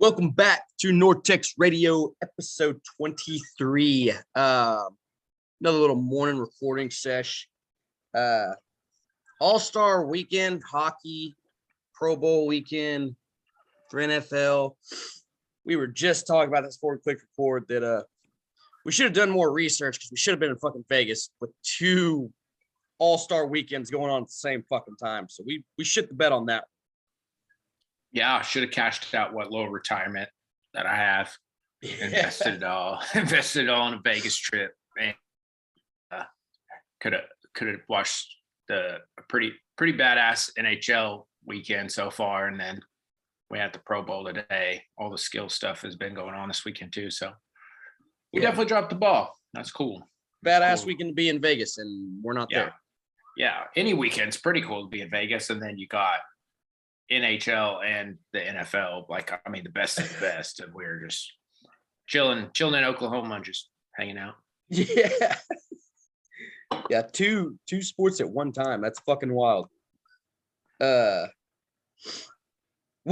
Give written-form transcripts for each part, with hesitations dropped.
Welcome back to Nortex Radio, episode 23. Another little morning recording sesh. All-Star weekend, hockey, Pro Bowl weekend for NFL. We were just talking about this before we clicked record that we should have done more research because we should have been in fucking Vegas with two All-Star weekends going on at the same fucking time. So we shit the bed on that. Yeah, I should have cashed out what little retirement that I have. Invested it all in a Vegas trip. Man, could have watched a pretty badass NHL weekend so far, and then we had the Pro Bowl today. All the skill stuff has been going on this weekend too, so we definitely dropped the ball. That's cool. Badass weekend to be in Vegas, and we're not there. Yeah, any weekend's pretty cool to be in Vegas, and then you got NHL and the NFL, the best of the best, and we're just chilling in Oklahoma and just hanging out. Yeah, two sports at one time. That's fucking wild. We'll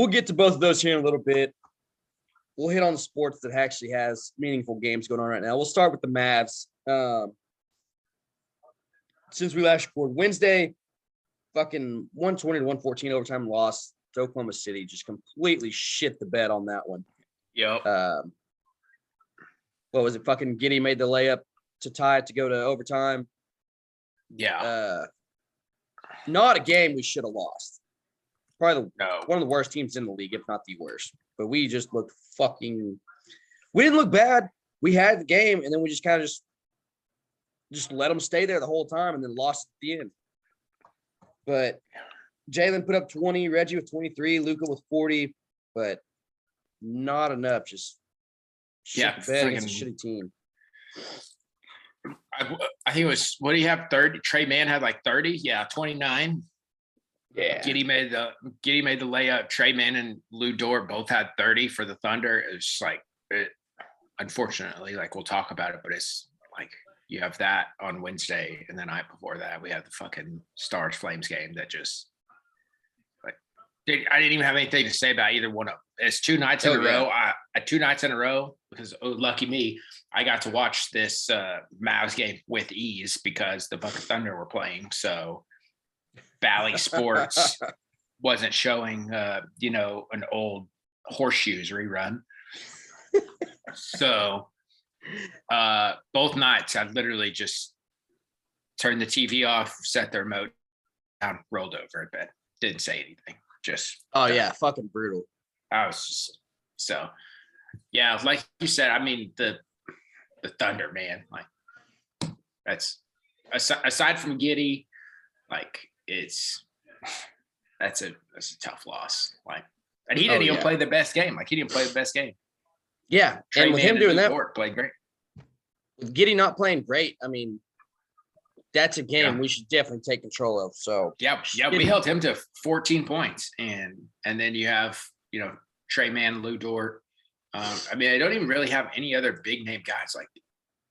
get to both of those here in a little bit. We'll hit on the sports that actually has meaningful games going on right now. We'll start with the Mavs. Since we last recorded Wednesday, fucking 120-114 overtime loss to Oklahoma City. Just completely shit the bed on that one. Yep. What was it? Fucking Giddey made the layup to tie it to go to overtime. Yeah. Not a game we should have lost. Probably one of the worst teams in the league, if not the worst. But we just looked fucking. We didn't look bad. We had the game, and then we just kind of just let them stay there the whole time, and then lost at the end. But Jalen put up 20, Reggie with 23, Luka with 40, but not enough. Just shit the bed against a shitty team. I think it was, what do you have, 30? Trey Mann had like 30? Yeah, 29. Yeah. Giddey made the layup. Trey Mann and Lou Dort both had 30 for the Thunder. It's unfortunately, we'll talk about it, but it's like you have that on Wednesday, and the night before that, we have the fucking Stars Flames game that just I didn't even have anything to say about either one of them. It's 2 nights in a row. 2 nights in a row because lucky me, I got to watch this Mavs game with ease because the fucking Thunder were playing. So Bally Sports wasn't showing, an old Horseshoes rerun. So both nights I literally just turned the TV off, set the remote down, rolled over in bed, didn't say anything. Just fucking brutal. I was just like you said. I mean, the Thunder, man, that's aside from Giddey, that's a tough loss. And he didn't even play the best game. He didn't play the best game. Yeah, Trey and with Mann him doing that, played great. With Giddey not playing great, I mean, that's a game we should definitely take control of. So we held him to 14 points, and then you have Trey Mann, Lou Dort. I don't even really have any other big name guys.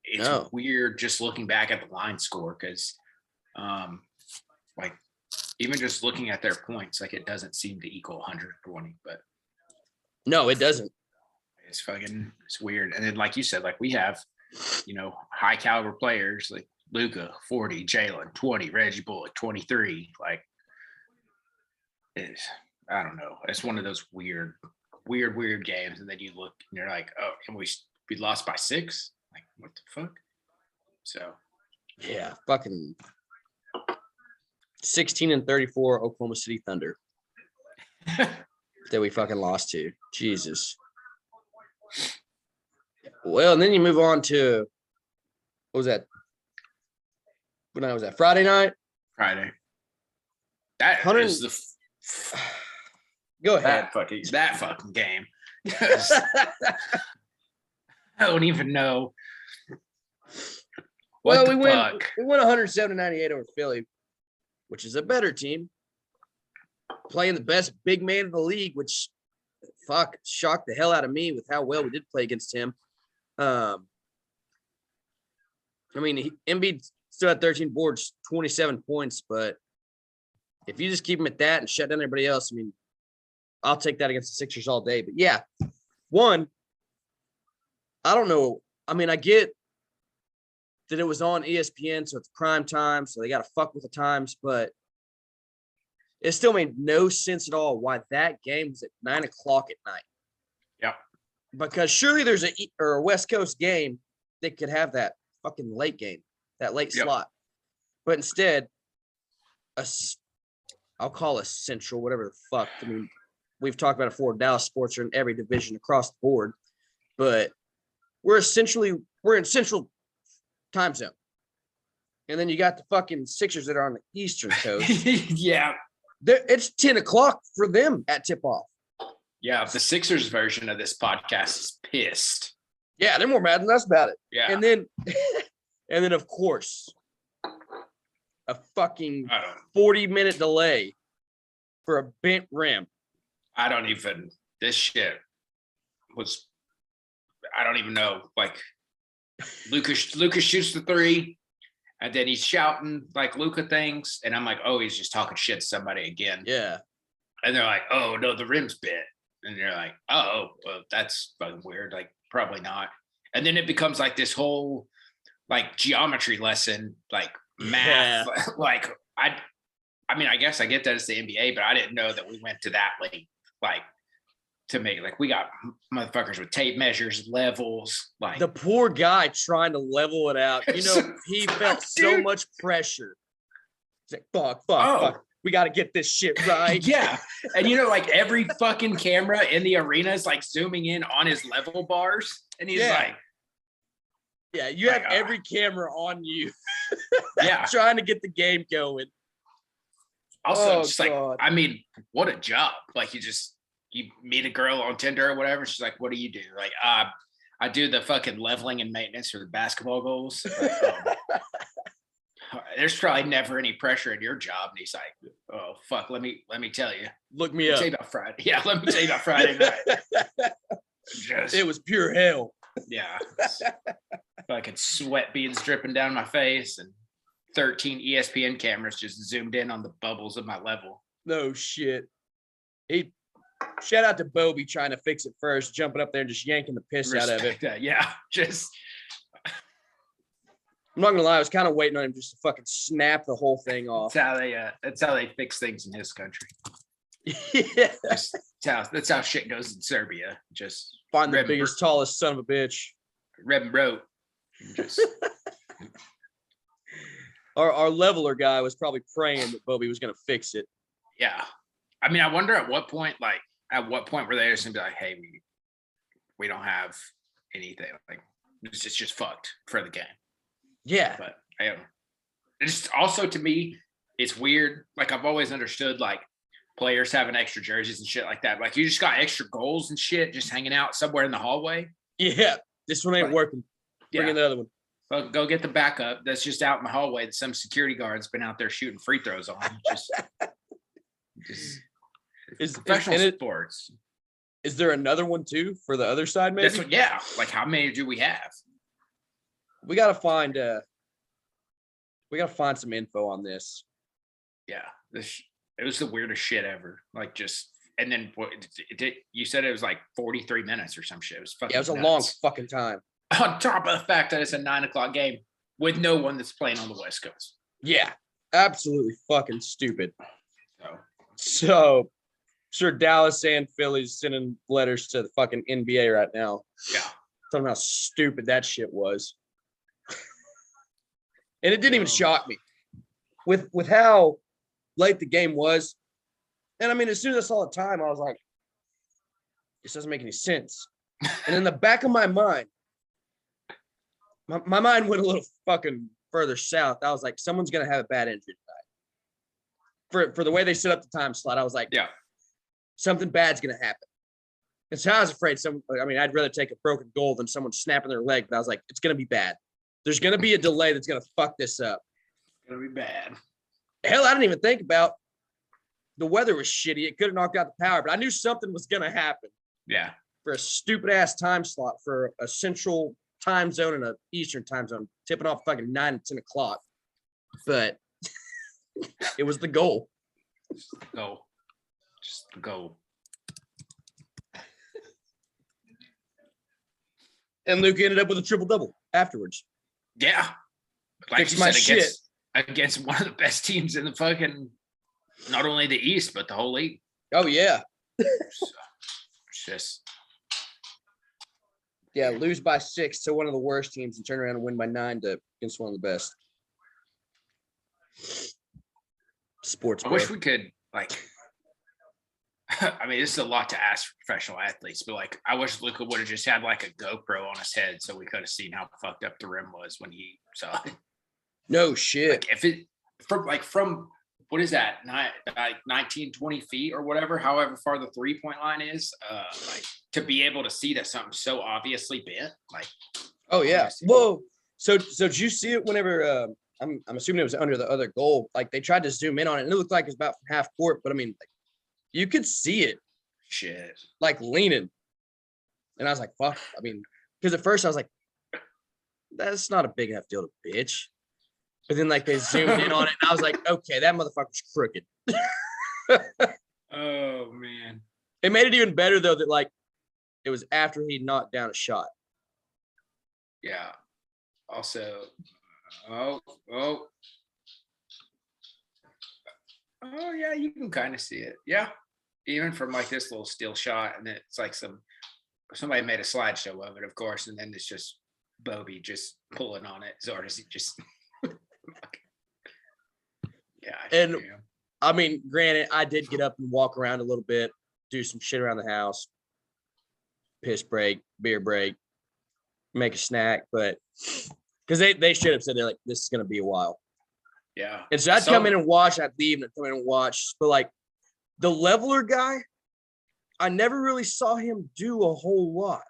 It's weird just looking back at the line score because, even just looking at their points, it doesn't seem to equal 120. But no, it doesn't. It's weird. And then, like you said, we have high caliber players like Luka 40, Jalen 20, Reggie Bullock 23. I don't know. It's one of those weird games. And then you look and you're like, oh, and we lost by 6. What the fuck? So yeah, fucking 16-34 Oklahoma City Thunder that we fucking lost to. Jesus. Well, and then you move on to what was that? What night was that? Friday night? Friday. That is the go ahead. That fucking game. I don't even know. We won 107-98 over Philly, which is a better team. Playing the best big man in the league, which shocked the hell out of me with how well we did play against him. Embiid still had 13 boards, 27 points, but if you just keep him at that and shut down everybody else, I'll take that against the Sixers all day. But yeah, One, I don't know. I mean, I get that it was on ESPN, so it's prime time, so they got to fuck with the times, but it still made no sense at all why that game was at 9 o'clock at night. Yeah. Because surely there's a West Coast game that could have that fucking late game, that late slot. But instead, I'll call us Central, whatever the fuck. I mean, we've talked about it before. Dallas sports are in every division across the board, but we're in Central time zone. And then you got the fucking Sixers that are on the Eastern Coast. Yeah. It's 10 o'clock for them at tip-off. Yeah, the Sixers version of this podcast is pissed. Yeah, they're more mad than us about it. Yeah. And then of course, a fucking 40-minute delay for a bent rim. This shit was, I don't even know. Like, Lucas shoots the three, and then he's shouting like Luka things, and I'm like, oh, he's just talking shit to somebody again. Yeah. And they're like, oh, no, the rim's bent. And you're like, oh, well, that's fucking weird. Like, probably not. And then it becomes like this whole like geometry lesson, like math. Yeah. Like, I mean, I guess I get that it's the NBA, but I didn't know that we went to that late, like, to make, like, we got motherfuckers with tape measures, levels, like. The poor guy trying to level it out. You know, he felt so much pressure. He's like, fuck. We got to get this shit right. Yeah. And, you know, like, every fucking camera in the arena is, like, zooming in on his level bars. And he's like. Yeah, you have every camera on you. Yeah. Trying to get the game going. Also, just like, I mean, what a job. Like, you meet a girl on Tinder or whatever. She's like, what do you do? Like, I do the fucking leveling and maintenance for the basketball goals. Like, there's probably never any pressure in your job. And he's like, oh, fuck, let me tell you. Look me up. Tell you about Friday. Yeah, let me tell you about Friday night. It was pure hell. Yeah. Fucking sweat beads dripping down my face and 13 ESPN cameras just zoomed in on the bubbles of my level. No shit. Shout out to Bobby trying to fix it first, jumping up there and just yanking the piss out of it. That. Yeah, just. I'm not gonna lie, I was kind of waiting on him just to fucking snap the whole thing off. That's how they fix things in his country. Yeah. That's how shit goes in Serbia. Just find the biggest, tallest son of a bitch. Reb and rope. Just. Our leveler guy was probably praying that Bobby was gonna fix it. Yeah. I mean, I wonder at what point were they just gonna be like, hey, we don't have anything. Like, it's just fucked for the game. Yeah. But it's also, to me, it's weird. Like, I've always understood, like, players having extra jerseys and shit like that. Like, you just got extra goals and shit just hanging out somewhere in the hallway. Yeah. This one ain't working. Bring in the other one. Well, go get the backup that's just out in the hallway that some security guard's been out there shooting free throws on. It's professional sports. Is there another one too for the other side? Maybe. Yeah. Like, how many do we have? We gotta find some info on this. Yeah, it was the weirdest shit ever. Like, just, and then you said it was like 43 minutes or some shit. It was fucking. Yeah, it was a nuts. long fucking time. On top of the fact that it's a 9 o'clock game with no one that's playing on the West Coast. Yeah, absolutely fucking stupid. So sure, Dallas and Philly's sending letters to the fucking NBA right now. Yeah. Talking about how stupid that shit was. And it didn't even shock me with how late the game was. And I mean, as soon as I saw the time, I was like, this doesn't make any sense. And in the back of my mind, my mind went a little fucking further south. I was like, someone's going to have a bad injury tonight. For the way they set up the time slot, I was like, yeah, something bad's going to happen. And so I was afraid I'd rather take a broken goal than someone snapping their leg. But I was like, it's going to be bad. There's going to be a delay that's going to fuck this up. It's going to be bad. Hell, I didn't even think about the weather was shitty. It could have knocked out the power, but I knew something was going to happen. Yeah. For a stupid ass time slot for a central time zone and a Eastern time zone, tipping off fucking 9 and 10 o'clock. But it was the goal. Just the goal. And Luka ended up with a triple-double afterwards. Yeah. Like Fix my shit. Against one of the best teams in the fucking, not only the East, but the whole league. Oh, yeah. So, it's just. Yeah, lose by 6 to one of the worst teams and turn around and win by 9 against one of the best. Sports. I wish we could, like, I mean, this is a lot to ask for professional athletes, but like, I wish Luka would have just had like a GoPro on his head so we could have seen how fucked up the rim was when he saw it. No shit. Like, if it from what is that, 19, 20 feet or whatever, however far the 3-point line is, like to be able to see that something's so obviously bent, like. Oh yeah. Whoa. So did you see it whenever? I'm assuming it was under the other goal. Like they tried to zoom in on it, and it looked like it was about half court. But I mean, like, you could see it. Shit. Like leaning, and I was like, "Fuck." I mean, because at first I was like, "That's not a big enough deal to bitch." But then like they zoomed in on it, and I was like, "Okay, that motherfucker's crooked." Oh man. It made it even better though that like it was after he knocked down a shot. Yeah. Also, oh yeah, you can kind of see it. Yeah. Even from like this little still shot, and it's like somebody made a slideshow of it, of course, and then it's just Bobby just pulling on it. Zardes just yeah. And I mean, granted, I did get up and walk around a little bit, do some shit around the house, piss break, beer break, make a snack, but because they straight up said they're like, this is gonna be a while. Yeah. And so I'd come in and watch, I'd leave and come in and watch. But like the leveler guy, I never really saw him do a whole lot.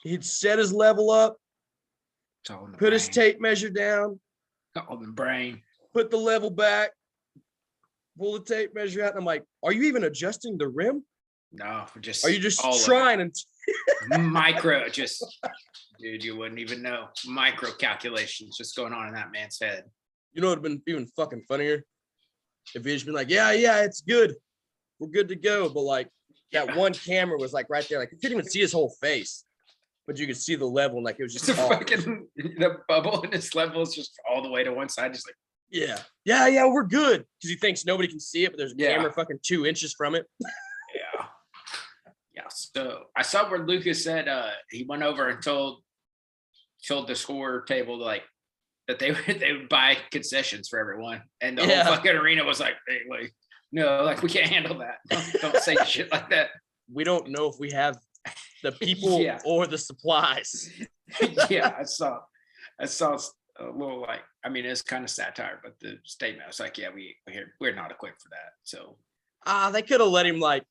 He'd set his level up, put his tape measure down, on the brain, put the level back, pull the tape measure out. And I'm like, are you even adjusting the rim? No, are you just trying and micro, just dude, you wouldn't even know. Micro calculations just going on in that man's head. You know, it would have been even fucking funnier if he just been like, yeah, it's good. We're good to go. But like that one camera was like right there. Like you couldn't even see his whole face, but you could see the level. And like it was just fucking the bubble in his level is just all the way to one side. Just like, yeah, we're good. Because he thinks nobody can see it, but there's a camera fucking 2 inches from it. Yeah. So I saw where Lucas said he went over and told the score table like that they would buy concessions for everyone, and the whole fucking arena was like, hey, like, no, like we can't handle that. Don't say shit like that. We don't know if we have the people or the supplies. Yeah, I saw a little like, I mean, it's kind of satire, but the statement was like, yeah, we're not equipped for that. So they could have let him like,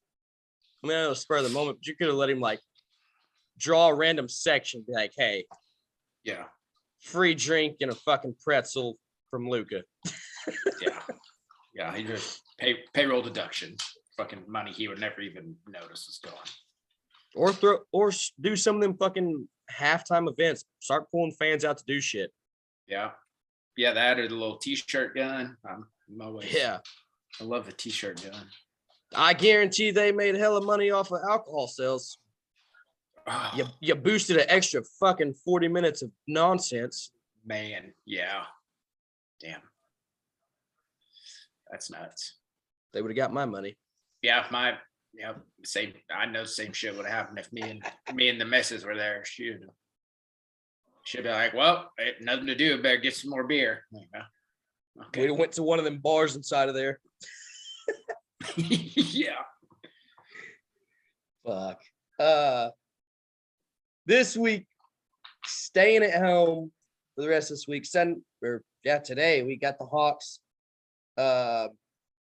I mean, I know it was spur of the moment, but you could have let him like draw a random section, be like, hey, free drink and a fucking pretzel from Luka. Yeah, he just payroll deductions, fucking money he would never even notice is gone. Or do some of them fucking halftime events. Start pulling fans out to do shit. Yeah, that or the little t-shirt gun. I love the t-shirt gun. I guarantee they made hella money off of alcohol sales. You boosted an extra fucking 40 minutes of nonsense. Man, yeah. Damn. That's nuts. They would have got my money. Yeah, same. I know the same shit would have happened if me and the missus were there. She'd be like, well, nothing to do. Better get some more beer. Okay. We went to one of them bars inside of there. Yeah. Fuck. This week, staying at home for the rest of this week. Today we got the Hawks.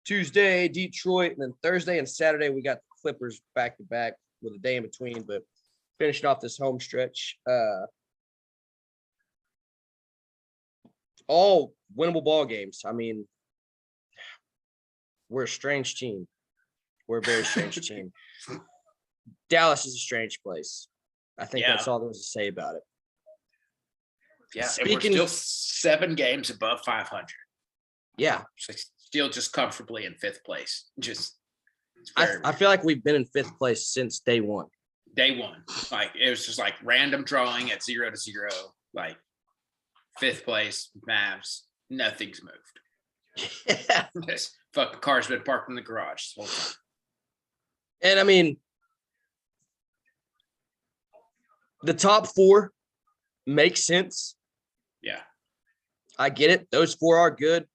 Tuesday, Detroit, and then Thursday and Saturday we got the Clippers back to back with a day in between. But finishing off this home stretch, all winnable ball games. I mean, we're a strange team. We're a very strange team. Dallas is a strange place. I think that's all there was to say about it. Yeah, and we're still 7 games above 500. Yeah. So still just comfortably in 5th place. I feel like we've been in 5th place since day one. day one. Like it was just like random drawing at 0-0. Like 5th place, Mavs. Nothing's moved. Yeah. This fucking car's been parked in the garage this whole time. And I mean, the top 4 makes sense. Yeah. I get it. Those 4 are good.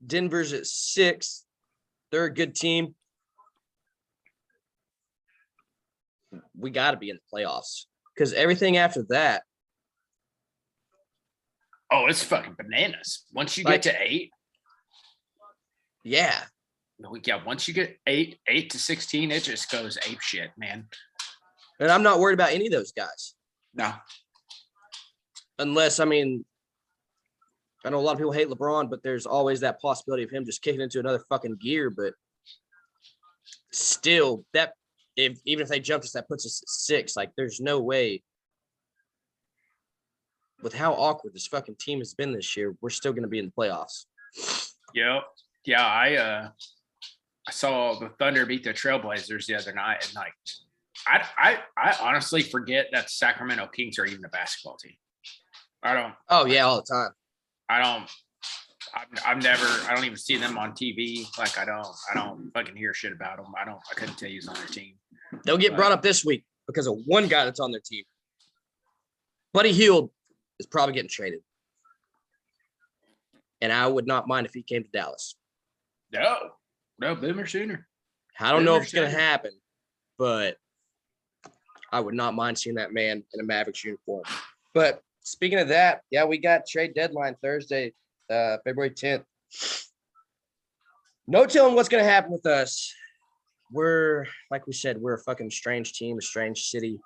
Denver's at 6. They're a good team. We got to be in the playoffs because everything after that. Oh, it's fucking bananas. Once you get to 8. Yeah. Yeah, once you get 8 to 16, it just goes ape shit, man. And I'm not worried about any of those guys. No. Unless, I mean, I know a lot of people hate LeBron, but there's always that possibility of him just kicking into another fucking gear. But still, that even if they jump us, that puts us at 6. Like, there's no way. With how awkward this fucking team has been this year, we're still going to be in the playoffs. Yep. Yeah, I saw the Thunder beat the Trailblazers the other night, and like, I honestly forget that Sacramento Kings are even a basketball team. I don't. Oh yeah, all the time. I don't even see them on TV. Like I don't fucking hear shit about them. I couldn't tell you who's on their team. They'll get brought up this week because of one guy that's on their team. Buddy Hield is probably getting traded. And I would not mind if he came to Dallas. No, boomer sooner. I don't know if it's going to happen, but I would not mind seeing that man in a Mavericks uniform. But speaking of that, yeah, we got trade deadline Thursday, February 10th. No telling what's going to happen with us. We're, like we said, we're a fucking strange team, a strange city.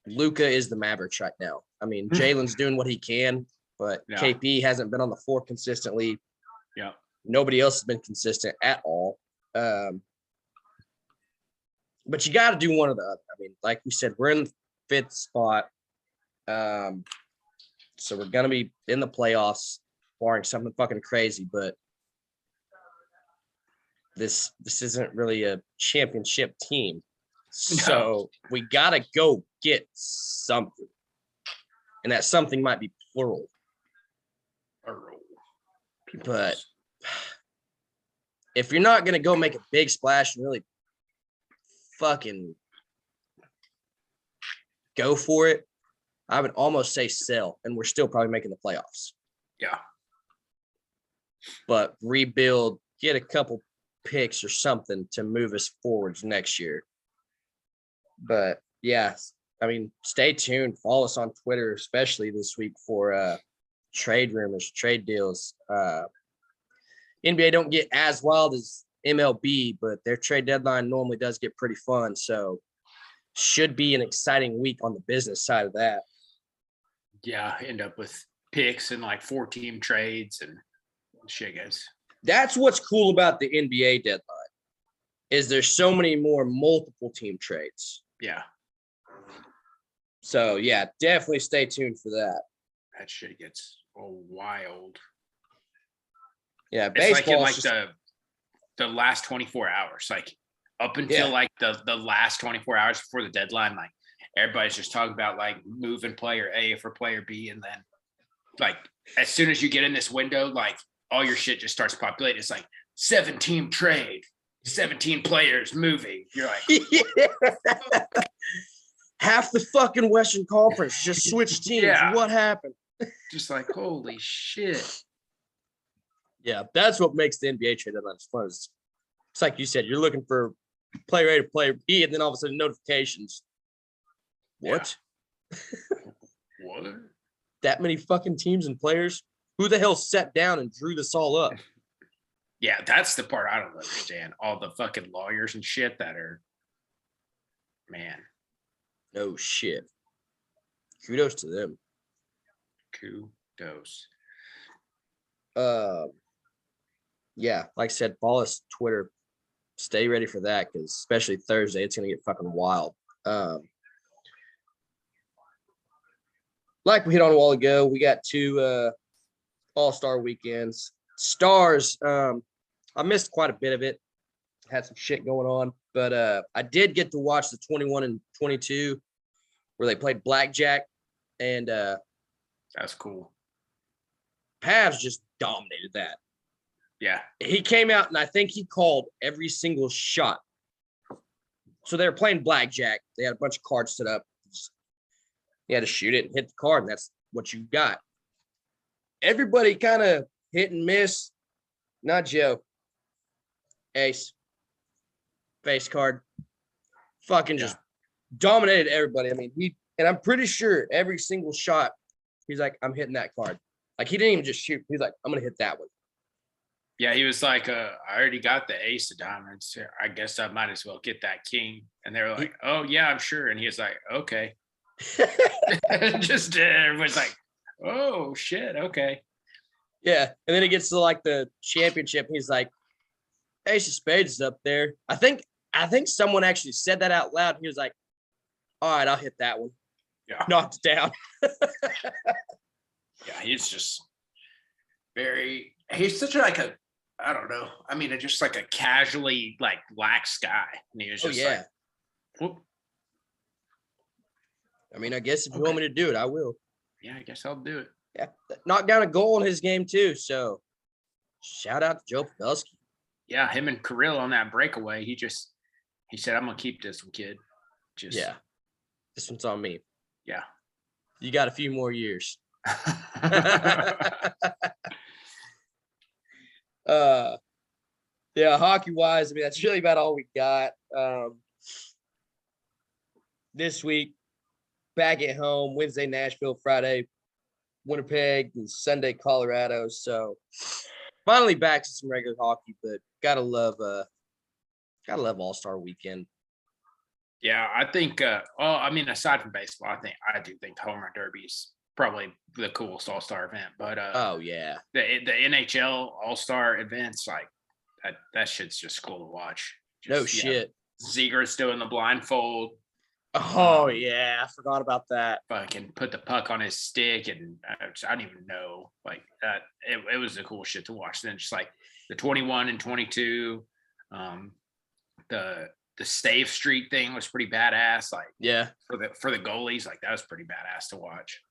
Luka is the Mavericks right now. I mean, Jalen's doing what he can, but KP hasn't been on the floor consistently. Yeah. Nobody else has been consistent at all. But you got to do one or the other. I mean, like we said, we're in the 5th spot. So we're going to be in the playoffs, barring something fucking crazy. But this isn't really a championship team. So we got to go get something. And that something might be plural. But if you're not going to go make a big splash and really fucking go for it, I would almost say sell, and we're still probably making the playoffs. Yeah. But rebuild, get a couple picks or something to move us forwards next year. But yeah, I mean, stay tuned. Follow us on Twitter, especially this week for trade rumors, trade deals. NBA don't get as wild as MLB, but their trade deadline normally does get pretty fun. So should be an exciting week on the business side of that. Yeah, end up with picks and like 4-team trades and shit goes. That's what's cool about the NBA deadline is there's so many more multiple team trades. Yeah. So yeah, definitely stay tuned for that. That shit gets wild. Yeah, it's baseball like in the last 24 hours, like up until like the last 24 hours before the deadline, like everybody's just talking about like moving player A for player B, and then like as soon as you get in this window, like all your shit just starts populating. It's like 7-team trade, 17 players moving. You're like, half the fucking Western Conference just switched teams. Yeah. What happened? Just like, holy shit. Yeah, that's what makes the NBA trade deadline fun. It's like you said, you're looking for player A to player B, and then all of a sudden notifications. What? Yeah. What? That many fucking teams and players? Who the hell sat down and drew this all up? Yeah, that's the part I don't understand. All the fucking lawyers and shit that are, man. No shit. Kudos to them. Kudos. Yeah, like I said, follow us Twitter. Stay ready for that because especially Thursday, it's gonna get fucking wild. Like we hit on a while ago, we got 2 All-Star weekends. Stars, I missed quite a bit of it. had some shit going on. But I did get to watch the 21 and 22 where they played blackjack, and that's cool. Pavs just dominated that. Yeah. He came out, and I think he called every single shot. So they were playing blackjack. They had a bunch of cards set up. You had to shoot it and hit the card, and that's what you got. Everybody kind of hit and miss. Not Joe. Ace. Face card. Fucking just dominated everybody. I mean, and I'm pretty sure every single shot, he's like, I'm hitting that card. Like, he didn't even just shoot. He's like, I'm going to hit that one. Yeah, he was like, I already got the ace of diamonds. I guess I might as well get that king. And they were like, oh, yeah, I'm sure. And he was like, okay. Just everyone's like, oh, shit, okay. Yeah, and then it gets to like the championship. He's like, ace of spades is up there. I think someone actually said that out loud. He was like, all right, I'll hit that one. Yeah. Knocked it down. Yeah, he's just he's such like a, I don't know. I mean, just like a casually like lax guy. And he was just like, whoop. I mean, I guess if you want me to do it, I will. Yeah, I guess I'll do it. Yeah, knocked down a goal in his game too. So shout out to Joe Pavelski. Yeah, him and Kirill on that breakaway. He said, I'm gonna keep this one, kid. This one's on me. Yeah. You got a few more years. Yeah, hockey wise, I mean, that's really about all we got. This week, back at home, Wednesday, Nashville, Friday, Winnipeg, and Sunday, Colorado. So finally back to some regular hockey, but gotta love All-Star Weekend. Yeah, I think I mean, aside from baseball, I do think the Home Run Derby is probably the coolest All-Star event. But oh yeah. The NHL All-Star events, like that shit's just cool to watch. No shit. Zegers doing the blindfold. Oh yeah, I forgot about that. Fucking put the puck on his stick, and I don't even know, like that. It was the cool shit to watch. Then just like the 21 and 22, the Save Street thing was pretty badass. Like for the goalies, like that was pretty badass to watch.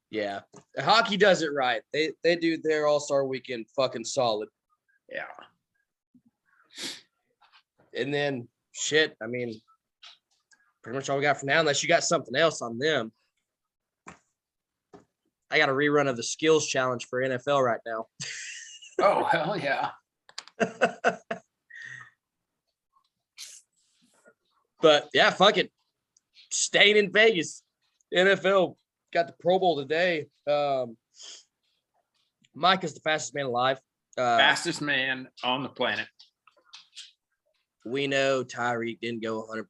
Yeah, hockey does it right. They do their All-Star Weekend fucking solid. Yeah. And then shit, I mean, pretty much all we got for now, unless you got something else on them. I got a rerun of the skills challenge for NFL right now. Oh, hell yeah. But yeah, fuck it. Staying in Vegas. NFL got the Pro Bowl today. Mike is the fastest man alive. Fastest man on the planet. We know Tyreek didn't go 100%.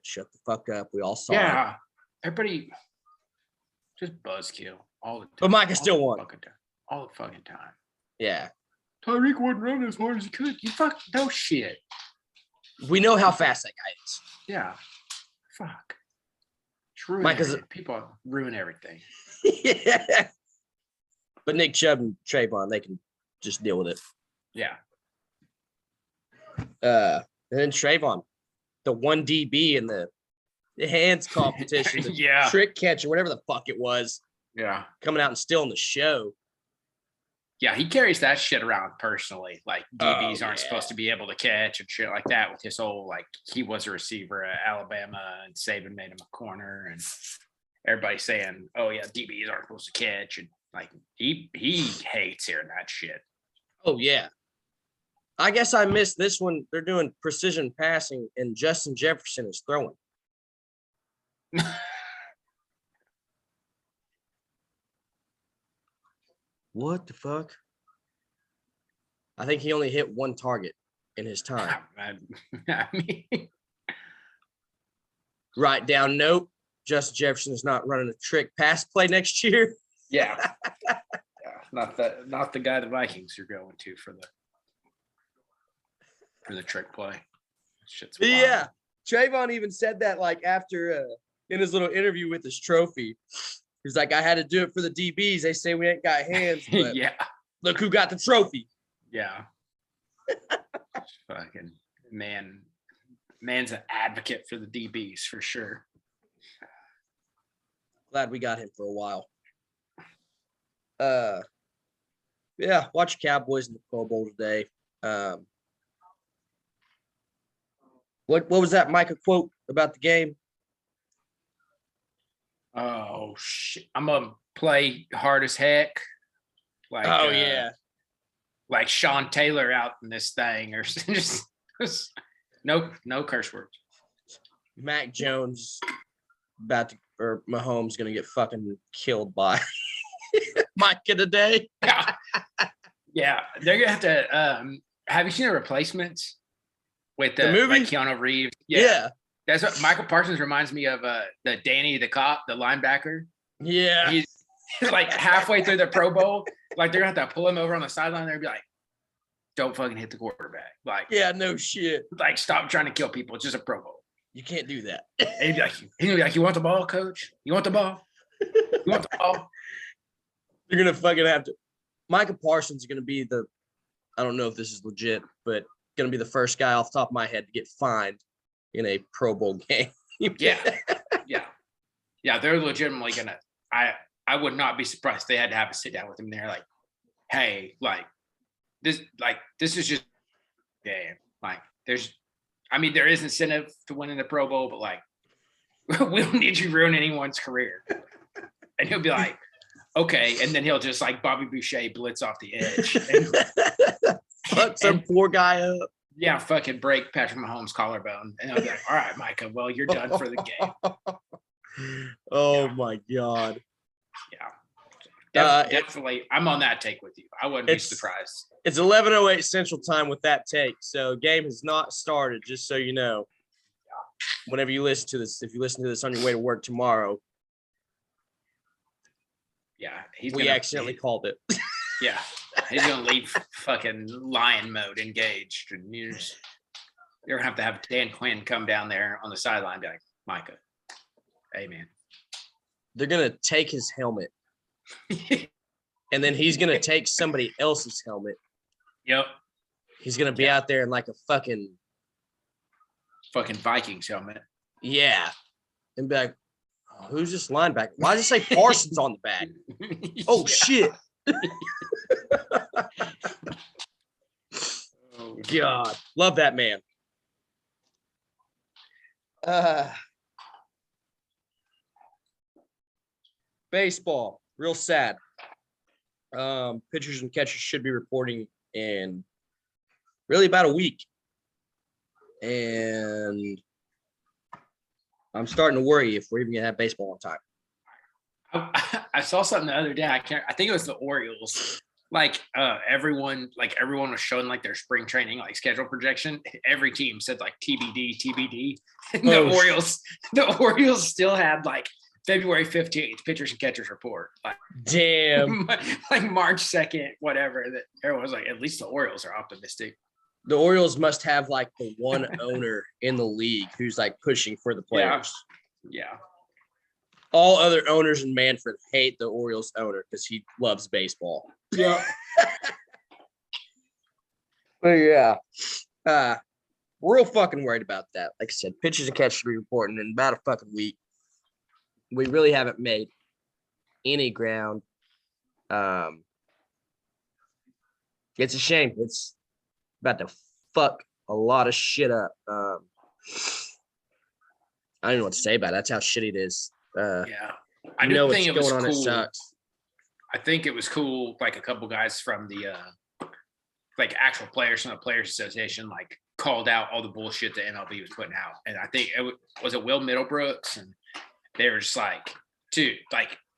Shut the fuck up. We all saw it. Yeah. Everybody just buzzkill all the time. But Micah still won. All the fucking time. Yeah. Tyreek wasn't running as hard as he could. You fuck no shit. We know how fast that guy is. Yeah. Fuck. Micah's people ruin everything. Yeah. But Nick Chubb and Trayvon, they can just deal with it. Yeah. And then Trayvon, the 1 DB in the hands competition, the trick catcher, whatever the fuck it was. Yeah. Coming out and stealing the show. Yeah, he carries that shit around personally. Like DBs aren't supposed to be able to catch and shit like that with his whole, like, he was a receiver at Alabama and Saban made him a corner and everybody saying, oh yeah, DBs aren't supposed to catch. And like, he hates hearing that shit. Oh yeah. I guess I missed this one. They're doing precision passing and Justin Jefferson is throwing. What the fuck? I think he only hit one target in his time. I mean, Write down note. Justin Jefferson is not running a trick pass play next year. Yeah. Not the guy the Vikings are going to for the trick play. Shit's wild. Yeah. Trayvon even said that like after in his little interview with his trophy. He's like, I had to do it for the DBs. They say we ain't got hands, but yeah. Look who got the trophy. Yeah. Fucking man's an advocate for the DBs for sure. Glad we got him for a while. Yeah, watch Cowboys in the Pro Bowl today. What was that Micah quote about the game? Oh shit! I'm gonna play hard as heck. Like yeah, like Sean Taylor out in this thing, or just no curse words. Mac Jones or Mahomes gonna get fucking killed by Micah today. Yeah, they're gonna have to. Have you seen the Replacements with the movie? Like Keanu Reeves? Yeah. That's what Michael Parsons reminds me of. The Danny the cop, the linebacker. Yeah, He's like halfway through the Pro Bowl. Like they're gonna have to pull him over on the sideline there and be like, "Don't fucking hit the quarterback." Like, yeah, no shit. Like, stop trying to kill people. It's just a Pro Bowl. You can't do that. And he's gonna be like, "You want the ball, coach? You want the ball? You want the ball?" You're gonna fucking have to. Micah Parsons is gonna be I don't know if this is legit, but gonna be the first guy off the top of my head to get fined in a Pro Bowl game. Yeah. They're legitimately gonna. I would not be surprised if they had to have a sit down with him there, like, hey, this is just a game. Like, there is incentive to winning the Pro Bowl, but like, we don't need you ruin anyone's career. And he'll be like, okay, and then he'll just like Bobby Boucher blitz off the edge. And, fuck some poor guy up. Yeah, fucking break Patrick Mahomes' collarbone. And I'll be like, all right, Micah, well, you're done for the game. My God. Yeah. Definitely. I'm on that take with you. I wouldn't be surprised. It's 11:08 Central Time with that take. So game has not started, just so you know. Whenever you listen to this, if you listen to this on your way to work tomorrow. Yeah. We accidentally called it. Yeah. He's going to leave fucking lion mode engaged. And you're going to have Dan Quinn come down there on the sideline and be like, Micah, hey, man. They're going to take his helmet. And then he's going to take somebody else's helmet. Yep. He's going to be out there in like a fucking Vikings helmet. Yeah. And be like, who's this linebacker? Why does it say Parsons on the back? Oh, shit. Oh, God. Love that man. Baseball. Real sad. Pitchers and catchers should be reporting in really about a week. And I'm starting to worry if we're even gonna have baseball on time. I saw something the other day. I think it was the Orioles. Everyone was showing like their spring training schedule projection. Every team said like TBD. And the Orioles still had like February 15th pitchers and catchers report. Damn. Like March 2nd, whatever. That everyone was like, at least the Orioles are optimistic. The Orioles must have like the one owner in the league who's like pushing for the players. Yeah. All other owners in Manfred hate the Orioles owner because he loves baseball. Yeah. But yeah. We're real fucking worried about that. Like I said, pitchers and catchers should be reporting in about a fucking week. We really haven't made any ground. It's a shame. It's about to fuck a lot of shit up. I don't know what to say about it. That's how shitty it is. I know what's going on. Cool. It sucks. I think it was cool. Like a couple guys from the actual players from the Players Association called out all the bullshit the MLB was putting out, and I think it was Will Middlebrooks, and they were just like, dude,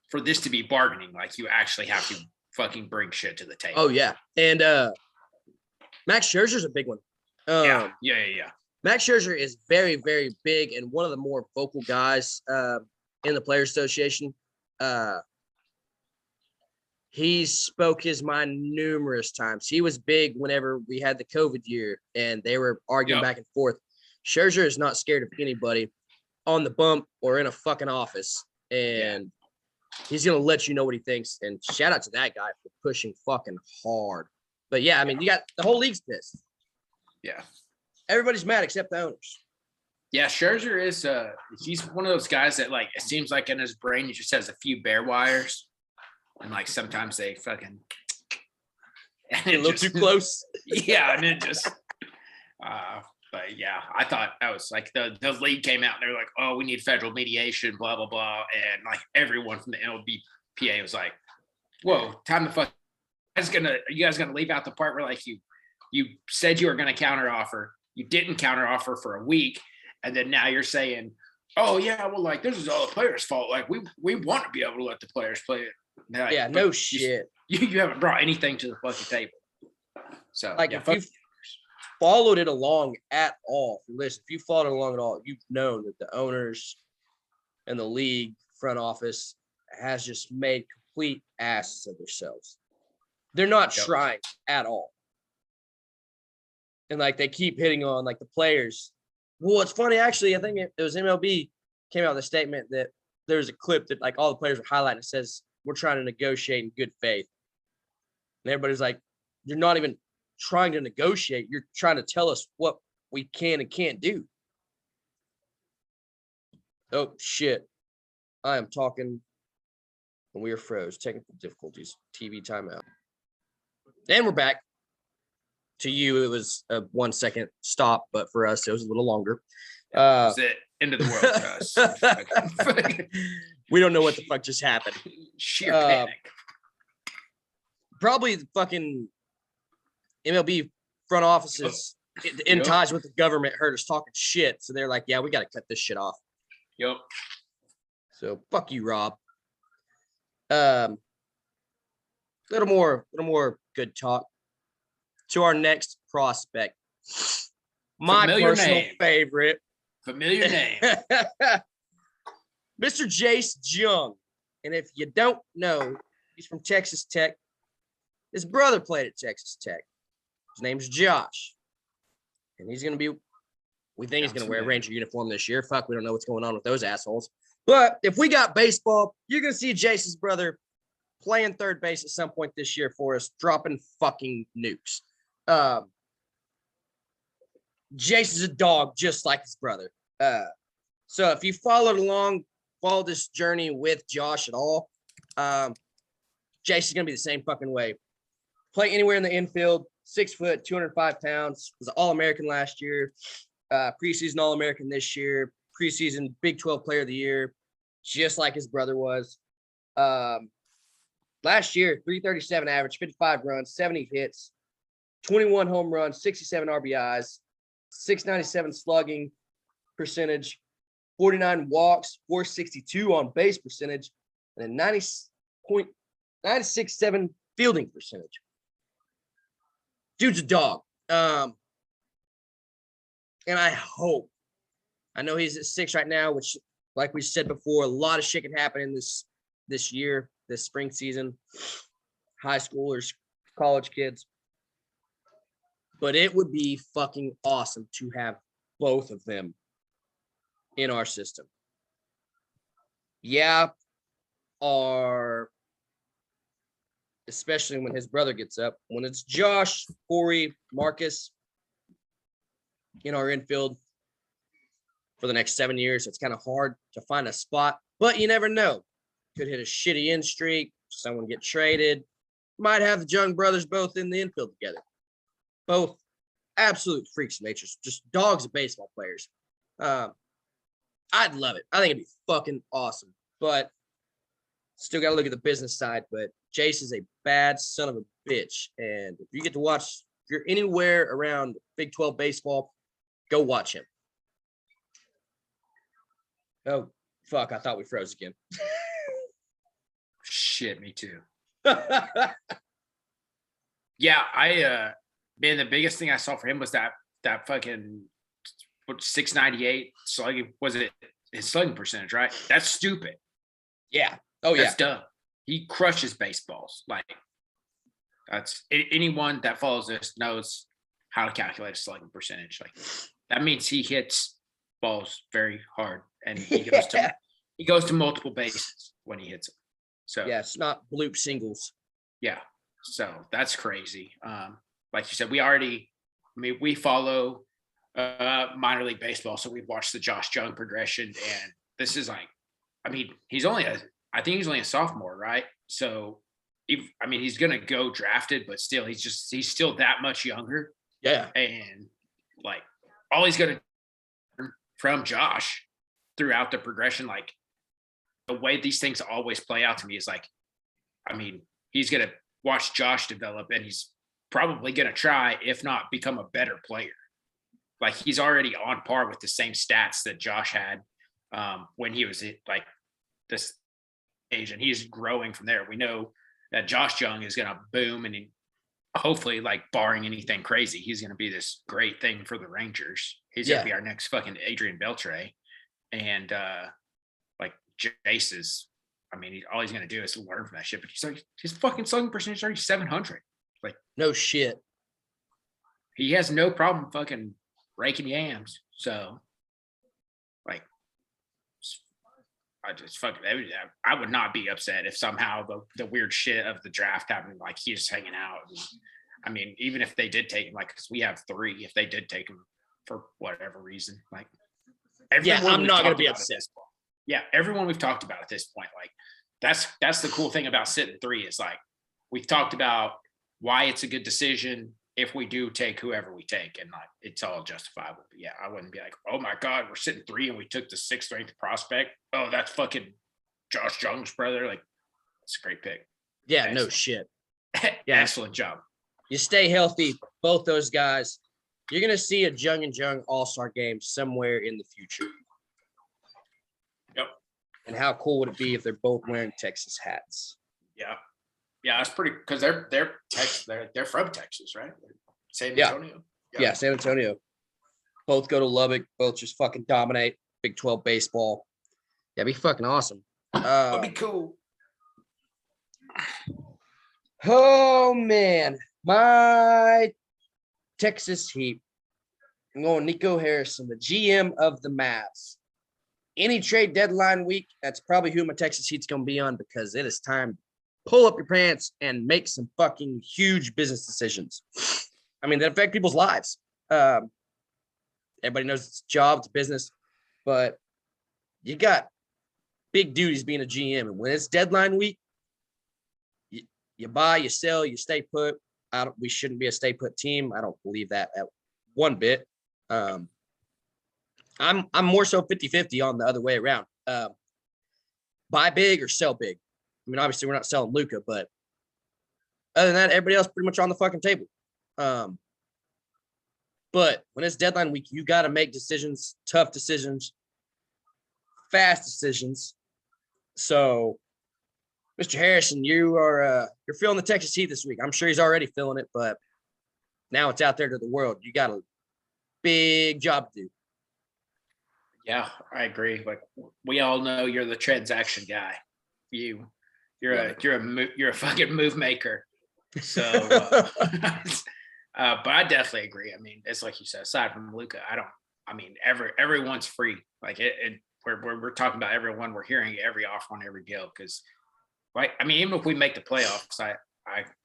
for this to be bargaining, you actually have to fucking bring shit to the table. Oh yeah, and Max Scherzer's a big one. Yeah. Max Scherzer is very, very big and one of the more vocal guys in the Players Association. He spoke his mind numerous times. He was big whenever we had the COVID year and they were arguing back and forth. Scherzer is not scared of anybody on the bump or in a fucking office. And he's going to let you know what he thinks. And shout out to that guy for pushing fucking hard. But yeah, I mean, you got the whole league's pissed. Yeah. Everybody's mad except the owners. Yeah, Scherzer is he's one of those guys that like it seems like in his brain he just has a few bare wires, and like sometimes they fucking and it looks too close. Yeah, and it just but yeah, I thought that was like the league came out and they're like, oh, we need federal mediation, blah blah blah, and like everyone from the NLBPA was like, whoa, time to fuck. You guys gonna leave out the part where like you said you were gonna counteroffer, you didn't counteroffer for a week. And then now you're saying, oh, yeah, well, like, this is all the players' fault. Like, we want to be able to let the players play it. Like, yeah, no shit. You haven't brought anything to the fucking table. So, like, if you followed it along at all, if you followed it along at all, you've known that the owners and the league front office has just made complete asses of themselves. They're not trying at all. And, like, they keep hitting on, like, the players. Well, it's funny, actually. I think it was MLB came out with a statement that there's a clip that like all the players were highlighting. It says, we're trying to negotiate in good faith. And everybody's like, you're not even trying to negotiate. You're trying to tell us what we can and can't do. Oh, shit. I am talking and we are froze. Technical difficulties. TV timeout. And we're back. To you, it was a 1 second stop, but for us, it was a little longer. That's it. End of the world to us. We don't know what the fuck just happened. Sheer panic. Probably the fucking MLB front offices in ties with the government heard us talking shit. So they're like, yeah, we got to cut this shit off. Yep. So fuck you, Rob. Little more good talk. To our next prospect. My personal favorite. Familiar name. Mr. Jace Jung. And if you don't know, he's from Texas Tech. His brother played at Texas Tech. His name's Josh. And he's going to be, we think he's going to wear a Ranger uniform this year. Fuck, we don't know what's going on with those assholes. But if we got baseball, you're going to see Jace's brother playing third base at some point this year for us, dropping fucking nukes. Jace is a dog just like his brother. So if you follow this journey with Josh at all, Jace is gonna be the same fucking way. Play anywhere in the infield, 6 foot, 205 pounds, was an All-American last year, preseason All-American this year, preseason Big 12 Player of the Year, just like his brother was. Last year, 337 average, 55 runs, 70 hits, 21 home runs, 67 RBIs, 697 slugging percentage, 49 walks, 462 on base percentage, and a 90.967 fielding percentage. Dude's a dog. And I know he's at 6 right now, which, like we said before, a lot of shit can happen in this year, this spring season. High schoolers, college kids. But it would be fucking awesome to have both of them in our system. Yeah, especially when his brother gets up, when it's Josh, Corey, Marcus in our infield for the next 7 years, it's kind of hard to find a spot, but you never know. Could hit a shitty in streak, someone get traded, might have the Jung brothers both in the infield together. Both absolute freaks of nature, just dogs of baseball players. I'd love it. I think it'd be fucking awesome. But still got to look at the business side. But Jace is a bad son of a bitch. And if you get to watch, if you're anywhere around Big 12 baseball, go watch him. Oh, fuck. I thought we froze again. Shit, me too. Yeah, man, the biggest thing I saw for him was that fucking 698 slugging. Was it his slugging percentage, right? That's stupid. Yeah. Oh, that's dumb. He crushes baseballs. Like, that's anyone that follows this knows how to calculate a slugging percentage. Like, that means he hits balls very hard, and he goes to multiple bases when he hits them. So yeah, it's not bloop singles. Yeah. So that's crazy. Like you said, we already I mean, we follow minor league baseball, so we've watched the Josh Jung progression, and this is like, I mean, I think he's only a sophomore, right? So, he's gonna go drafted, but still, he's still that much younger. Yeah. And like, all he's gonna learn from Josh throughout the progression, like the way these things always play out to me is like, I mean, he's gonna watch Josh develop, and he's probably gonna try, if not become a better player. Like he's already on par with the same stats that Josh had when he was like this age, and he's growing from there. We know that Josh Jung is going to boom, and hopefully, like barring anything crazy, he's going to be this great thing for the Rangers. He's going to be our next fucking Adrian Beltre, and like Jace is. I mean, all he's going to do is learn from that shit. But he's like, his fucking slugging percentage is already 700. Like, no shit. He has no problem fucking raking yams. So, like, I would not be upset if somehow the weird shit of the draft happened. Like, he's hanging out. And, I mean, even if they did take him, like, because we have 3, if they did take him for whatever reason, like, I'm not going to be upset. Yeah, everyone we've talked about at this point, like, that's the cool thing about sitting 3 is like, we've talked about why it's a good decision if we do take whoever we take, and like it's all justifiable. But yeah, I wouldn't be like, oh my God, we're sitting 3 and we took the 6th ranked prospect. Oh, that's fucking Josh Jung's brother. Like, it's a great pick. Yeah, excellent. No shit. Yeah, excellent job. You stay healthy, both those guys. You're gonna see a Jung and Jung all-star game somewhere in the future. Yep. And how cool would it be if they're both wearing Texas hats? Yeah. Yeah, it's pretty because they're from Texas, right? San Antonio. Yeah, San Antonio. Both go to Lubbock. Both just fucking dominate Big 12 baseball. Yeah, it'd be fucking awesome. That'd be cool. Oh man, my Texas Heat. I'm going Nico Harrison, the GM of the Mavs. Any trade deadline week, that's probably who my Texas Heat's gonna be on because it is time. Pull up your pants and make some fucking huge business decisions. I mean, that affect people's lives. Everybody knows it's a job, it's a business, but you got big duties being a GM. And when it's deadline week, you buy, you sell, you stay put. We shouldn't be a stay put team. I don't believe that at one bit. I'm more so 50-50 on the other way around. Buy big or sell big. I mean, obviously, we're not selling Luka, but other than that, everybody else pretty much on the fucking table. But when it's deadline week, you got to make decisions, tough decisions, fast decisions. So, Mr. Harrison, you're feeling the Texas Heat this week. I'm sure he's already feeling it, but now it's out there to the world. You got a big job to do. Yeah, I agree. Like, we all know you're the transaction guy. You're a fucking move maker. So, but I definitely agree. I mean, it's like you said, aside from Luka, everyone's free. Like we're talking about everyone. We're hearing every offer on every deal because, like, I mean, even if we make the playoffs, I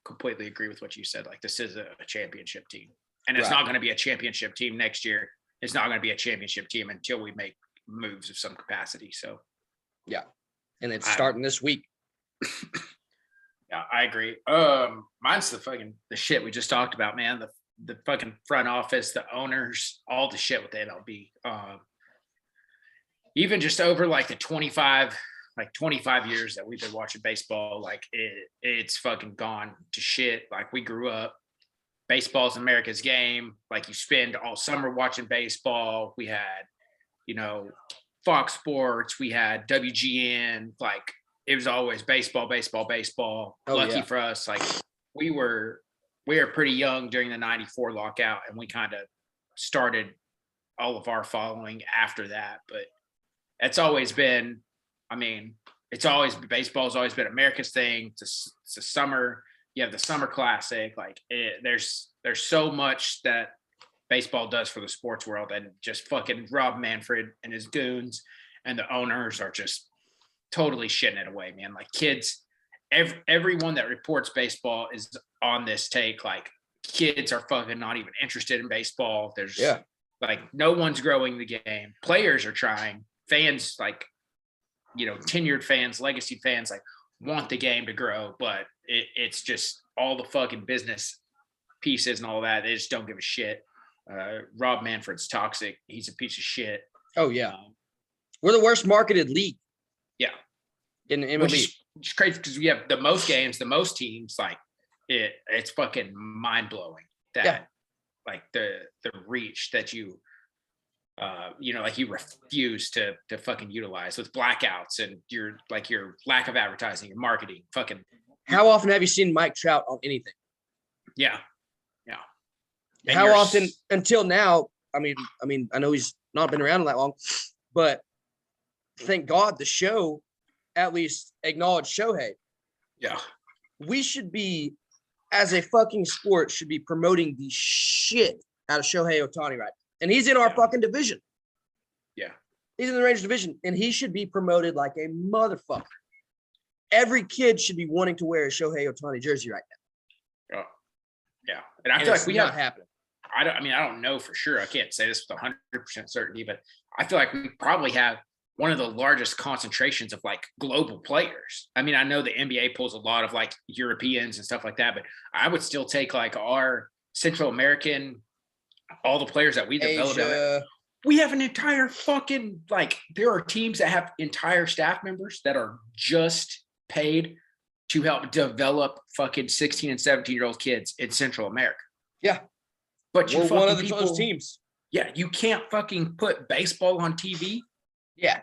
completely agree with what you said. Like, this is a championship team, and it's not going to be a championship team next year. It's not going to be a championship team until we make moves of some capacity. So, yeah, and it's starting this week. Yeah, I agree. Mine's the shit we just talked about, man. The fucking front office, the owners, all the shit with the MLB. Even just over like the 25 years that we've been watching baseball, like it's fucking gone to shit. Like, we grew up, baseball's America's game. Like, you spend all summer watching baseball. We had, Fox Sports, we had WGN, like, it was always baseball. Oh, Lucky yeah. for us, like, we were pretty young during the 94 lockout, and we kind of started all of our following after that. But it's always been, baseball's always been America's thing. It's a summer. You have the Summer Classic. Like, there's so much that baseball does for the sports world, and just fucking Rob Manfred and his goons and the owners are just totally shitting it away, man. Like, kids, everyone that reports baseball is on this take. Like, kids are fucking not even interested in baseball. There's like no one's growing the game. Players are trying. Fans, like, you know, tenured fans, legacy fans, like want the game to grow, but it's just all the fucking business pieces and all that. They just don't give a shit. Rob Manfred's toxic. He's a piece of shit. Oh yeah, we're the worst marketed league. Yeah, in MLB. Which is crazy because we have the most games, the most teams. Like it's fucking mind blowing that like the reach that you you know, like you refuse to fucking utilize with blackouts and your lack of advertising, your marketing, fucking. How often have you seen Mike Trout on anything? Yeah. And how often until now? I mean, I know he's not been around that long, but thank God the show at least acknowledged Shohei. Yeah. We should be, as a fucking sport, should be promoting the shit out of Shohei Ohtani, right? And he's in our fucking division. Yeah. He's in the Rangers division, and he should be promoted like a motherfucker. Every kid should be wanting to wear a Shohei Ohtani jersey right now. Oh, yeah. And I feel like we have happening. I don't know for sure. I can't say this with 100% certainty, but I feel like we probably have one of the largest concentrations of like global players. I mean, I know the NBA pulls a lot of like Europeans and stuff like that, but I would still take like our Central American, all the players that we developed. We have an entire fucking, like, there are teams that have entire staff members that are just paid to help develop fucking 16 and 17-year-old kids in Central America. Yeah. But we're one of those teams. Yeah, you can't fucking put baseball on TV. Yeah.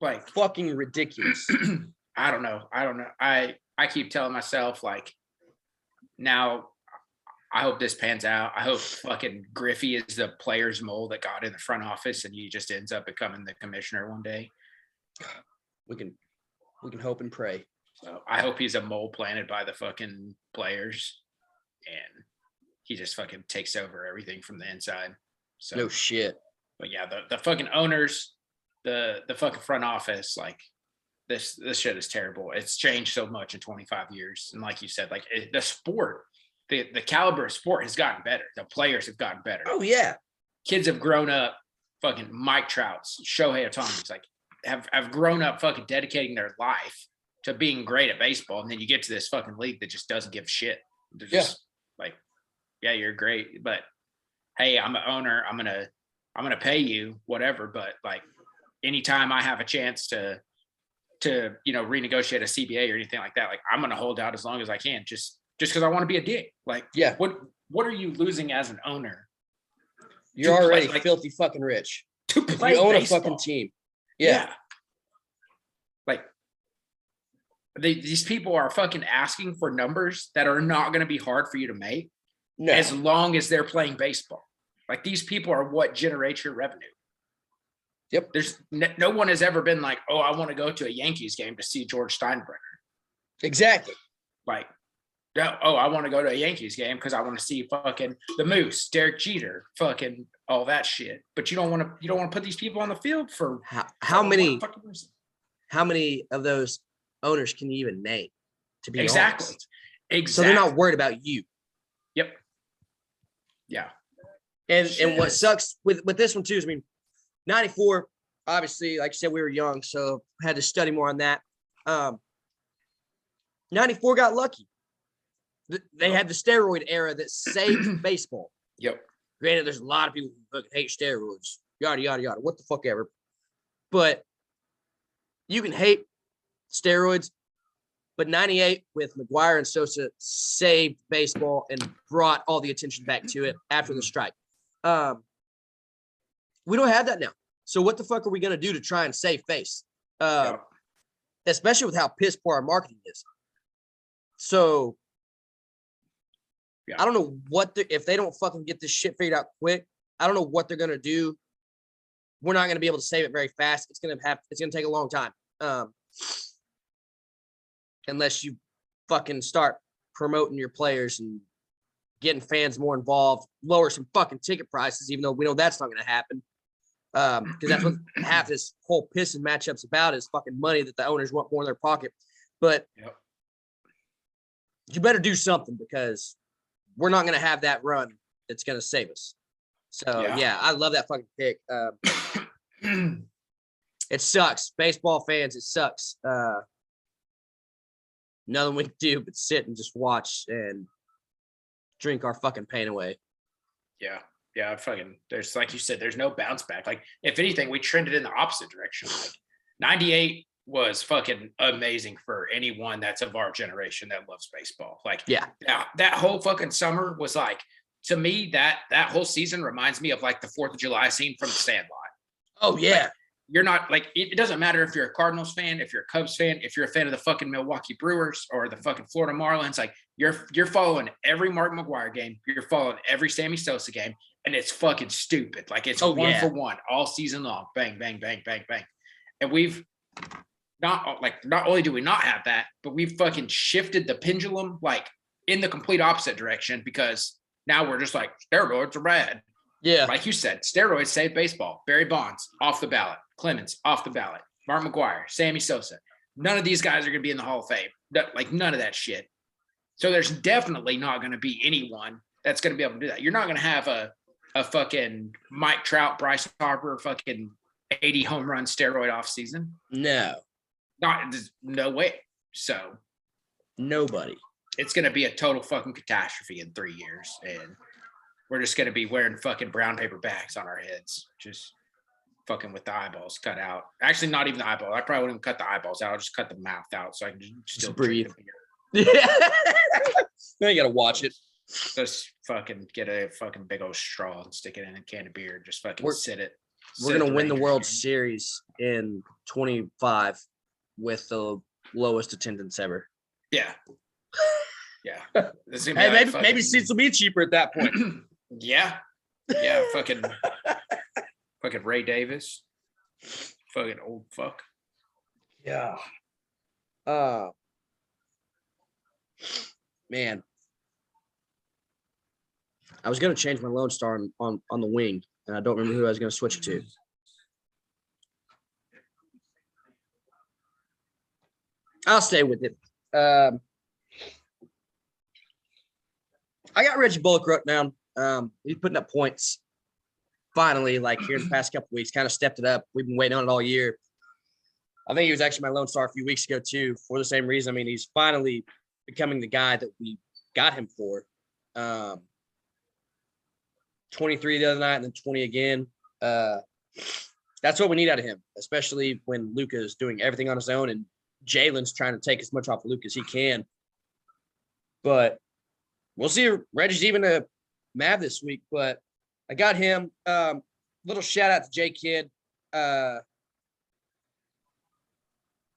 Like fucking ridiculous. I don't know. I keep telling myself, like, now I hope this pans out. I hope fucking Griffey is the player's mole that got in the front office and he just ends up becoming the commissioner one day. We can hope and pray. So I hope he's a mole planted by the fucking players and he just fucking takes over everything from the inside. So no shit. But yeah, the fucking owners, the fucking front office, like this shit is terrible. It's changed so much in 25 years. And like you said, like the sport, the caliber of sport has gotten better. The players have gotten better. Oh yeah. Kids have grown up fucking Mike Trout's, Shohei Ohtani's, like have grown up fucking dedicating their life to being great at baseball. And then you get to this fucking league that just doesn't give a shit. They're just like, yeah, you're great, but hey, I'm an owner. I'm gonna pay you whatever. But like, anytime I have a chance to you know renegotiate a CBA or anything like that, like I'm gonna hold out as long as I can, just because I want to be a dick. Like, yeah, what are you losing as an owner? You're already filthy fucking rich. To play you own baseball. a fucking team. Yeah. Like these people are fucking asking for numbers that are not going to be hard for you to make. No. As long as they're playing baseball. Like these people are what generates your revenue. Yep. There's no one has ever been like, oh, I want to go to a Yankees game to see George Steinbrenner. Exactly. Like, oh, I want to go to a Yankees game because I want to see fucking the Moose, Derek Jeter, fucking all that shit. But you don't want to put these people on the field for how many of those owners can you even name? To be honest? Exactly. So they're not worried about you. Yep. Yeah. And what sucks with this one too is, I mean, 94, obviously, like you said, we were young, so had to study more on that. 94 got lucky. They had the steroid era that saved baseball. Yep. Granted, there's a lot of people who hate steroids, yada, yada, yada, what the fuck ever. But you can hate steroids, but 98 with McGuire and Sosa saved baseball and brought all the attention back to it after the strike. We don't have that now. So what the fuck are we going to do to try and save face? Especially with how piss poor our marketing is. So I don't know if they don't fucking get this shit figured out quick, I don't know what they're going to do. We're not going to be able to save it very fast. It's going to take a long time. Unless you fucking start promoting your players and getting fans more involved, lower some fucking ticket prices, even though we know that's not going to happen. Because that's what half this whole pissing matchup's about is fucking money that the owners want more in their pocket. But you better do something because we're not going to have that run that's going to save us. So, yeah, I love that fucking pick. It sucks. Baseball fans, it sucks. Nothing we can do but sit and just watch and drink our fucking pain away. Yeah. Yeah. There's, like you said, there's no bounce back. Like, if anything, we trended in the opposite direction. Like, 98 was fucking amazing for anyone that's of our generation that loves baseball. Like, yeah, that whole fucking summer was like, to me, that whole season reminds me of like the 4th of July scene from The Sandlot. Oh, yeah. Like, you're not like, it doesn't matter if you're a Cardinals fan, if you're a Cubs fan, if you're a fan of the fucking Milwaukee Brewers or the fucking Florida Marlins, like you're following every Mark McGwire game, you're following every Sammy Sosa game, and it's fucking stupid. Like, it's one for one all season long. Bang, bang, bang, bang, bang. And we've not only do we not have that, but we've fucking shifted the pendulum like in the complete opposite direction, because now we're just like, steroids are bad. Yeah. Like you said, steroids save baseball. Barry Bonds, off the ballot. Clemens, off the ballot. Mark McGwire, Sammy Sosa. None of these guys are going to be in the Hall of Fame. Like, none of that shit. So there's definitely not going to be anyone that's going to be able to do that. You're not going to have a fucking Mike Trout, Bryce Harper, fucking 80 home run steroid off season. No. There's no way. So nobody. It's going to be a total fucking catastrophe in 3 years. And we're just going to be wearing fucking brown paper bags on our heads. Just fucking with the eyeballs cut out. Actually, not even the eyeball. I probably wouldn't cut the eyeballs out. I'll just cut the mouth out so I can still breathe. Yeah. Now you got to watch it. Just fucking get a fucking big old straw and stick it in a can of beer. Just fucking sit it. We're going to win the World Series in 25 with the lowest attendance ever. Yeah. Yeah. Hey, maybe seats will be cheaper at that point. Yeah. Fucking Ray Davis. Fucking old fuck. Yeah. Man. I was going to change my Lone Star on the wing, and I don't remember who I was going to switch it to. I'll stay with it. I got Reggie Bullock wrote down. He's putting up points. Finally, like here in the past couple of weeks, kind of stepped it up. We've been waiting on it all year. I think he was actually my Lone Star a few weeks ago too, for the same reason. I mean, he's finally becoming the guy that we got him for. 23 the other night and then 20 again. That's what we need out of him, especially when Luka is doing everything on his own and Jalen's trying to take as much off of Luka as he can. But we'll see if Reggie's even a Mav this week, but I got him. Little shout out to JKidd.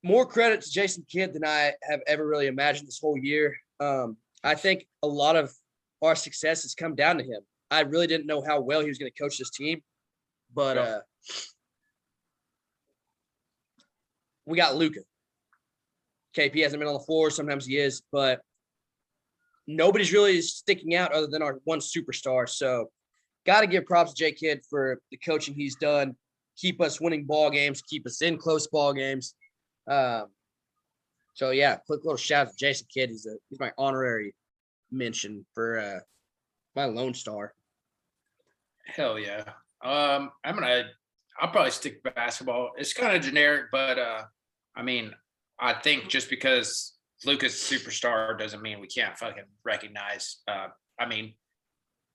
More credit to Jason Kidd than I have ever really imagined this whole year. I think a lot of our success has come down to him. I really didn't know how well he was going to coach this team, but we got Luka. KP hasn't been on the floor. Sometimes he is, but nobody's really sticking out other than our one superstar. So got to give props to JKidd for the coaching he's done. Keep us winning ball games, keep us in close ball games. So yeah, quick little shout out to Jason Kidd. He's my honorary mention for my Lone Star. Hell yeah. I'll probably stick to basketball. It's kind of generic, but I mean, I think just because Luka's superstar doesn't mean we can't fucking recognize. I mean,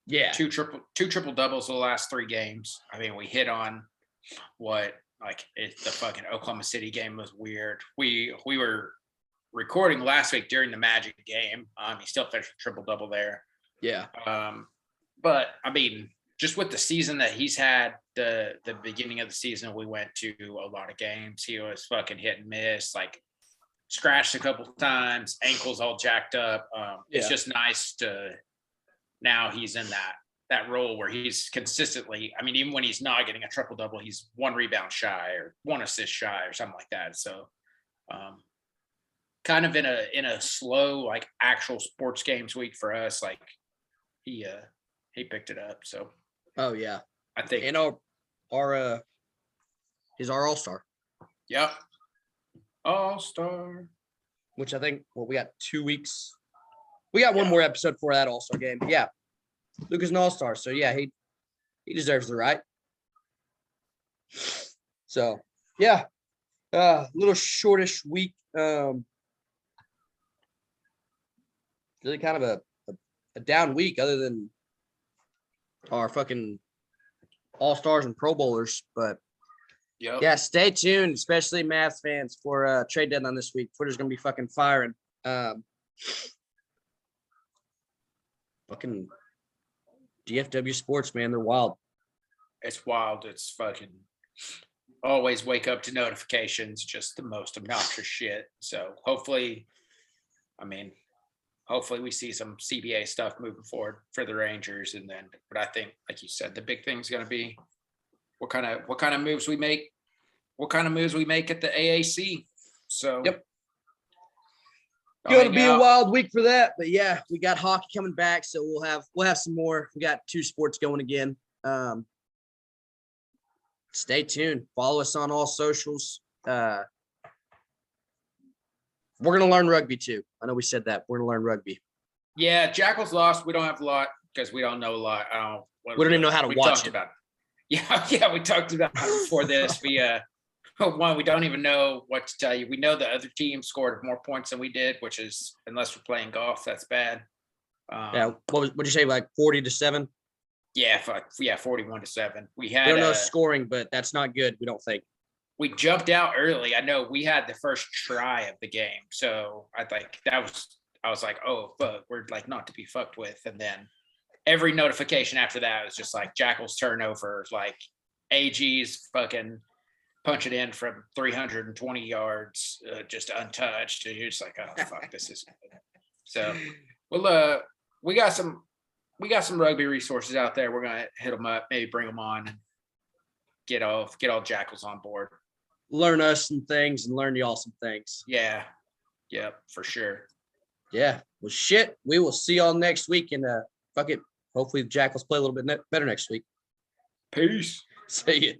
yeah, two triple doubles the last 3 games. I mean, we hit on what the fucking Oklahoma City game was weird. We were recording last week during the Magic game. He still finished a triple double there. Yeah. But I mean, just with the season that he's had, the beginning of the season, we went to a lot of games. He was fucking hit and miss, like scratched a couple times, ankles all jacked up. It's just nice to now he's in that role where he's consistently, I mean, even when he's not getting a triple double, he's 1 rebound shy or 1 assist shy or something like that. So kind of in a slow, like actual sports games week for us, like he picked it up. So oh yeah, I think he's our all-star. Yep. All-star. Which I think we got 2 weeks We got one more episode for that All-Star game. But yeah, Luka's an All-Star, so yeah, he deserves the right. So yeah, little shortish week. Really kind of a down week, other than our fucking All-Stars and Pro Bowlers. But yeah, stay tuned, especially Mavs fans, for trade deadline this week. Twitter's gonna be fucking firing. Fucking DFW sports, man, they're wild. It's wild. It's fucking always wake up to notifications, just the most obnoxious shit. So hopefully we see some CBA stuff moving forward for the Rangers. And then, but I think, like you said, the big thing is going to be what kind of moves we make at the AAC. So yep. Going to be a wild week for that, but yeah, we got hockey coming back, so we'll have some more. We got 2 sports going again. Stay tuned. Follow us on all socials. We're gonna learn rugby too. I know we said that. We're gonna learn rugby. Yeah, Jackals lost. We don't have a lot because we don't know a lot. We don't even know how to watch it. About it. Yeah, we talked about it before this. We don't even know what to tell you. We know the other team scored more points than we did, which is, unless we're playing golf, that's bad. Yeah, what'd you say, like 40-7? Yeah, 41-7. We don't know scoring, but that's not good. We don't think. We jumped out early. I know we had the first try of the game, so I was like, oh fuck, we're like not to be fucked with. And then every notification after that was just like Jackals turnover, like AG's fucking punch it in from 320 yards, just untouched. And you're just like, oh fuck, this is good. So we got some rugby resources out there. We're gonna hit them up, maybe bring them on, and get all Jackals on board. Learn us some things and learn y'all some things. Yeah, for sure. Yeah, well, shit. We will see y'all next week, and fuck it. Hopefully, the Jackals play a little bit better next week. Peace. See ya.